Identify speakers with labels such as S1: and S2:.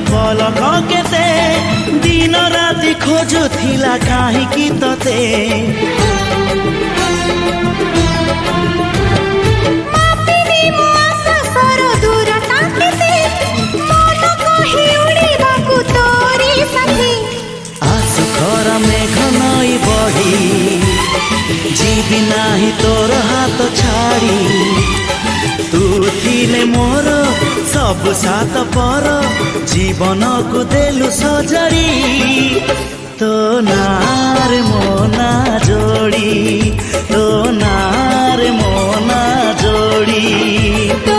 S1: पलक केते दिन राति खोजुथिला काहीकि तते
S2: मापिनी मो आकाशर दूरता केते मन कहि उड़िबाकु तोरी साथी
S1: आसु घर मेघ नई बढी जीवी नाही तोर हात छाड़ी तू थिले मोर सब सात पर जीवन को देलु सजरी तो नार मोना जोड़ी तो नार मोना जोड़ी।